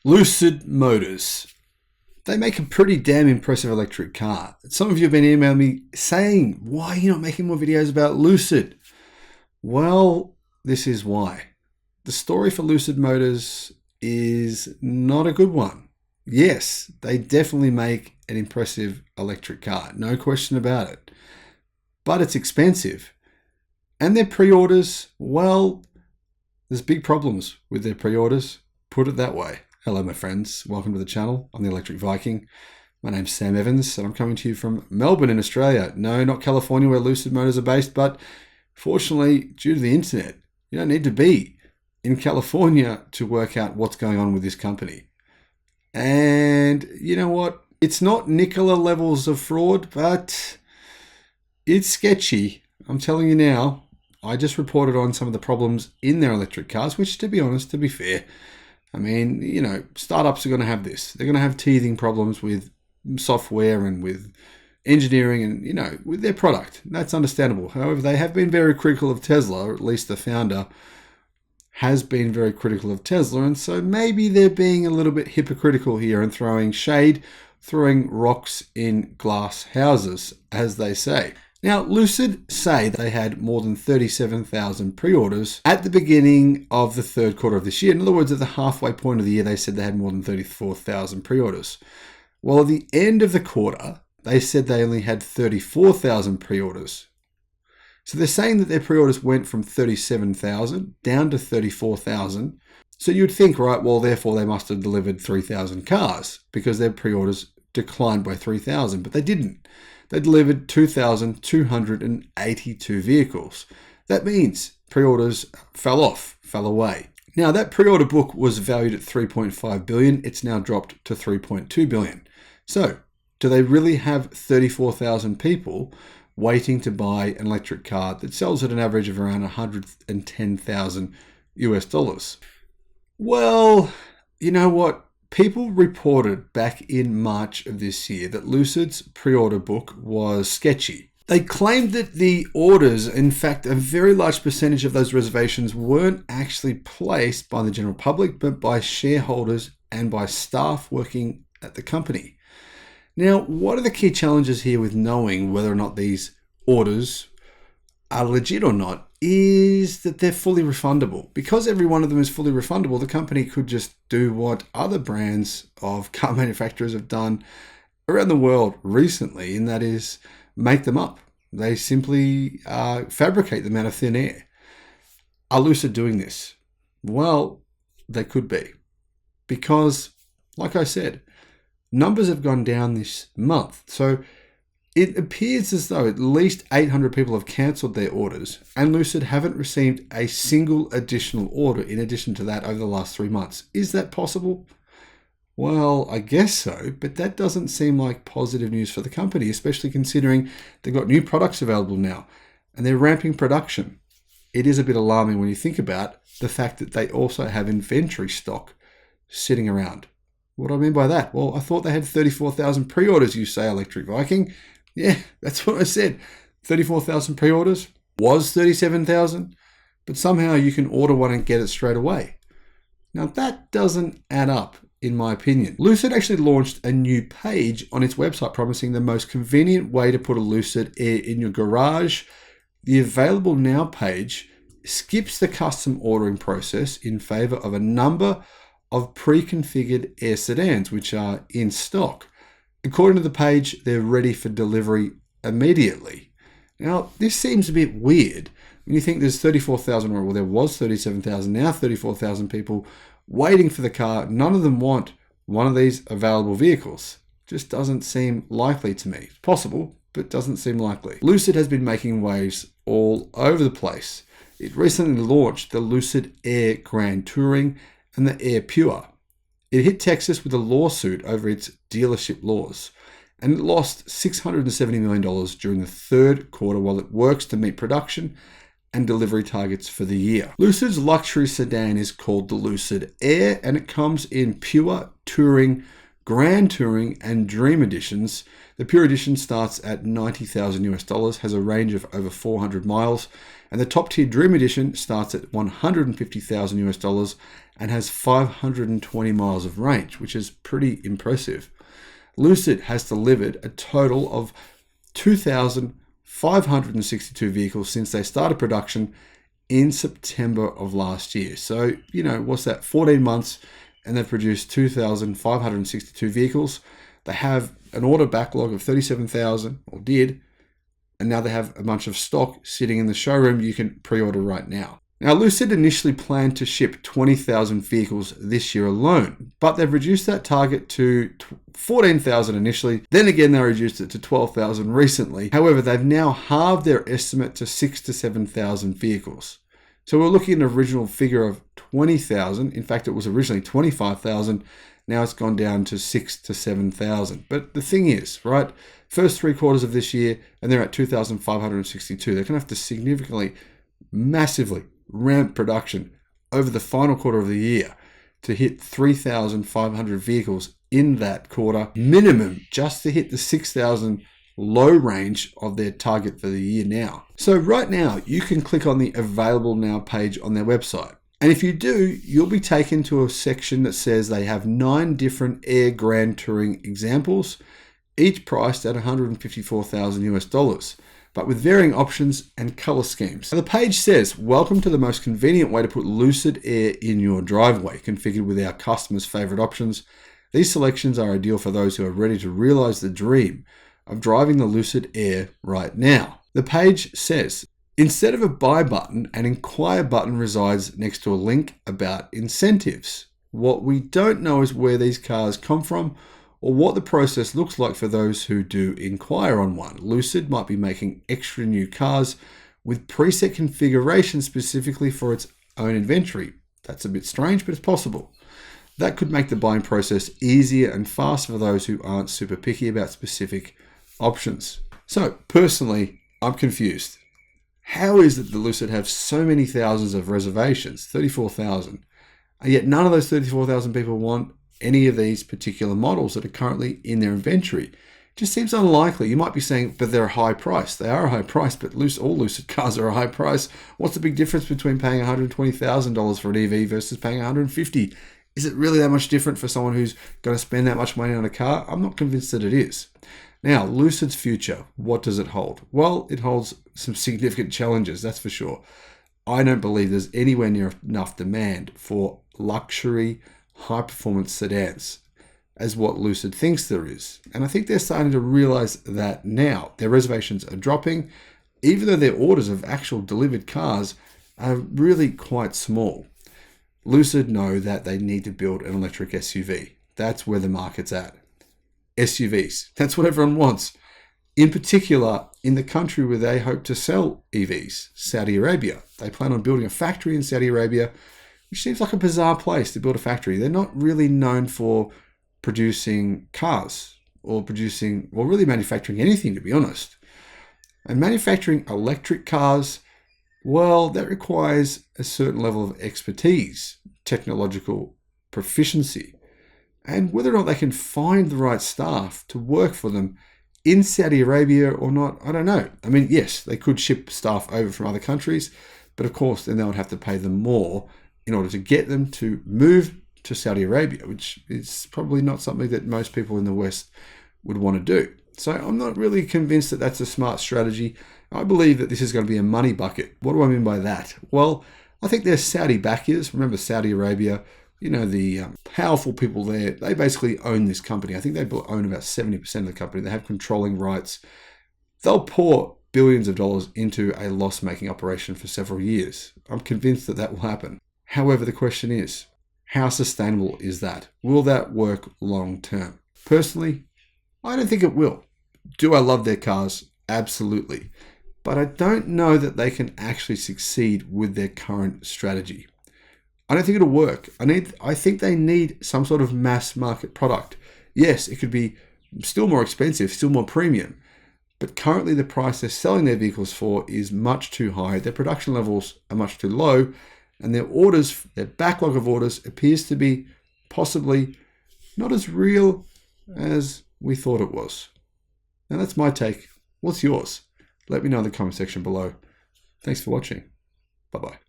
Lucid Motors. They make a pretty damn impressive electric car. Some of you have been emailing me saying, why are you not making more videos about Lucid? Well, this is why. The story for Lucid Motors is not a good one. Yes, they definitely make an impressive electric car, no question about it. But it's expensive. And their pre-orders, well, there's big problems with their pre-orders, put it that way. Hello, my friends. Welcome to the channel. I'm the Electric Viking. My name's Sam Evans, and I'm coming to you from Melbourne in Australia. No, not California, where Lucid Motors are based, but fortunately, due to the internet, you don't need to be in California to work out what's going on with this company. And you know what? It's not Nikola levels of fraud, but it's sketchy. I'm telling you now. I just reported on some of the problems in their electric cars, which, to be honest, to be fair, I mean, you know, startups are going to have this. They're going to have teething problems with software and with engineering and, you know, with their product. That's understandable. However, they have been very critical of Tesla, or at least the founder has been very critical of Tesla. And so maybe they're being a little bit hypocritical here and throwing shade, throwing rocks in glass houses, as they say. Now, Lucid say they had more than 37,000 pre-orders at the beginning of the third quarter of this year. In other words, at the halfway point of the year, they said they had more than 34,000 pre-orders. Well, at the end of the quarter, they said they only had 34,000 pre-orders. So they're saying that their pre-orders went from 37,000 down to 34,000. So you'd think, right, well, therefore they must have delivered 3,000 cars because their pre-orders declined by 3,000, but they didn't. They delivered 2,282 vehicles. That means pre-orders fell away. Now, that pre-order book was valued at $3.5 billion. It's now dropped to $3.2 billion. So, do they really have 34,000 people waiting to buy an electric car that sells at an average of around 110,000 US dollars? Well, you know what? People reported back in March of this year that Lucid's pre-order book was sketchy. They claimed that the orders, in fact, a very large percentage of those reservations weren't actually placed by the general public, but by shareholders and by staff working at the company. Now, what are the key challenges here with knowing whether or not these orders are legit or not is that they're fully refundable. Because every one of them is fully refundable, the company could just do what other brands of car manufacturers have done around the world recently, and that is make them up. They simply fabricate them out of thin air. Are Lucid doing this? Well, they could be. Because, like I said, numbers have gone down this month. So it appears as though at least 800 people have cancelled their orders, and Lucid haven't received a single additional order in addition to that over the last 3 months. Is that possible? Well, I guess so, but that doesn't seem like positive news for the company, especially considering they've got new products available now and they're ramping production. It is a bit alarming when you think about the fact that they also have inventory stock sitting around. What do I mean by that? Well, I thought they had 34,000 pre-orders, you say, Electric Viking. Yeah, that's what I said. 34,000 pre-orders was 37,000, but somehow you can order one and get it straight away. Now that doesn't add up, in my opinion. Lucid actually launched a new page on its website promising the most convenient way to put a Lucid Air in your garage. The Available Now page skips the custom ordering process in favor of a number of pre-configured Air sedans, which are in stock. According to the page, they're ready for delivery immediately. Now, this seems a bit weird when you think there's 34,000, well, there was 37,000, now 34,000 people waiting for the car. None of them want one of these available vehicles. Just doesn't seem likely to me. It's possible, but doesn't seem likely. Lucid has been making waves all over the place. It recently launched the Lucid Air Grand Touring and the Air Pure. It hit Texas with a lawsuit over its dealership laws, and it lost $670 million during the third quarter while it works to meet production and delivery targets for the year. Lucid's luxury sedan is called the Lucid Air, and it comes in Pure, Touring, Grand Touring, and Dream editions. The Pure edition starts at $90,000 US, has a range of over 400 miles, and the top tier Dream edition starts at $150,000 US and has 520 miles of range, which is pretty impressive. Lucid has delivered a total of 2,562 vehicles since they started production in September of last year. So, what's that, 14 months, and they've produced 2,562 vehicles. They have an order backlog of 37,000, or did, and now they have a bunch of stock sitting in the showroom you can pre-order right now. Now, Lucid initially planned to ship 20,000 vehicles this year alone, but they've reduced that target to 14,000 initially. Then again, they reduced it to 12,000 recently. However, they've now halved their estimate to 6,000 to 7,000 vehicles. So we're looking at an original figure of 20,000. In fact, it was originally 25,000. Now it's gone down to 6,000 to 7,000. But the thing is, right, first 3 quarters of this year, and they're at 2,562. They're going to have to significantly, massively ramp production over the final quarter of the year to hit 3,500 vehicles in that quarter minimum, just to hit the 6,000 low range of their target for the year now. So right now, you can click on the Available Now page on their website. And if you do, you'll be taken to a section that says they have 9 different Air Grand Touring examples, each priced at $154,000, but with varying options and color schemes. So the page says, welcome to the most convenient way to put Lucid Air in your driveway, configured with our customers' favorite options. These selections are ideal for those who are ready to realize the dream of driving the Lucid Air right now. The page says, instead of a buy button, an inquire button resides next to a link about incentives. What we don't know is where these cars come from or what the process looks like for those who do inquire on one. Lucid might be making extra new cars with preset configuration specifically for its own inventory. That's a bit strange, but it's possible. That could make the buying process easier and faster for those who aren't super picky about specific options. So personally, I'm confused. How is it that Lucid have so many thousands of reservations, 34,000, and yet none of those 34,000 people want any of these particular models that are currently in their inventory? It just seems unlikely. You might be saying, but they're a high price. They are a high price, but all Lucid cars are a high price. What's the big difference between paying $120,000 for an EV versus paying $150,000? Is it really that much different for someone who's going to spend that much money on a car? I'm not convinced that it is. Now, Lucid's future, what does it hold? Well, it holds some significant challenges, that's for sure. I don't believe there's anywhere near enough demand for luxury, high-performance sedans as what Lucid thinks there is. And I think they're starting to realize that now. Their reservations are dropping, even though their orders of actual delivered cars are really quite small. Lucid know that they need to build an electric SUV. That's where the market's at. SUVs, that's what everyone wants. In particular, in the country where they hope to sell EVs, Saudi Arabia. They plan on building a factory in Saudi Arabia, which seems like a bizarre place to build a factory. They're not really known for producing cars or really manufacturing anything, to be honest. And manufacturing electric cars, well, that requires a certain level of expertise, technological proficiency, and whether or not they can find the right staff to work for them in Saudi Arabia or not, I don't know. I mean, yes, they could ship staff over from other countries, but of course, then they would have to pay them more in order to get them to move to Saudi Arabia, which is probably not something that most people in the West would want to do. So I'm not really convinced that that's a smart strategy. I believe that this is going to be a money bucket. What do I mean by that? Well, I think they're Saudi backers. Remember Saudi Arabia, the powerful people there, they basically own this company. I think they own about 70% of the company. They have controlling rights. They'll pour billions of dollars into a loss-making operation for several years. I'm convinced that that will happen. However, the question is, how sustainable is that? Will that work long-term? Personally, I don't think it will. Do I love their cars? Absolutely. But I don't know that they can actually succeed with their current strategy. I don't think it'll work. I think they need some sort of mass market product. Yes, it could be still more expensive, still more premium, but currently the price they're selling their vehicles for is much too high. Their production levels are much too low, and their backlog of orders appears to be possibly not as real as we thought it was. Now that's my take. What's yours? Let me know in the comment section below. Thanks for watching. Bye-bye.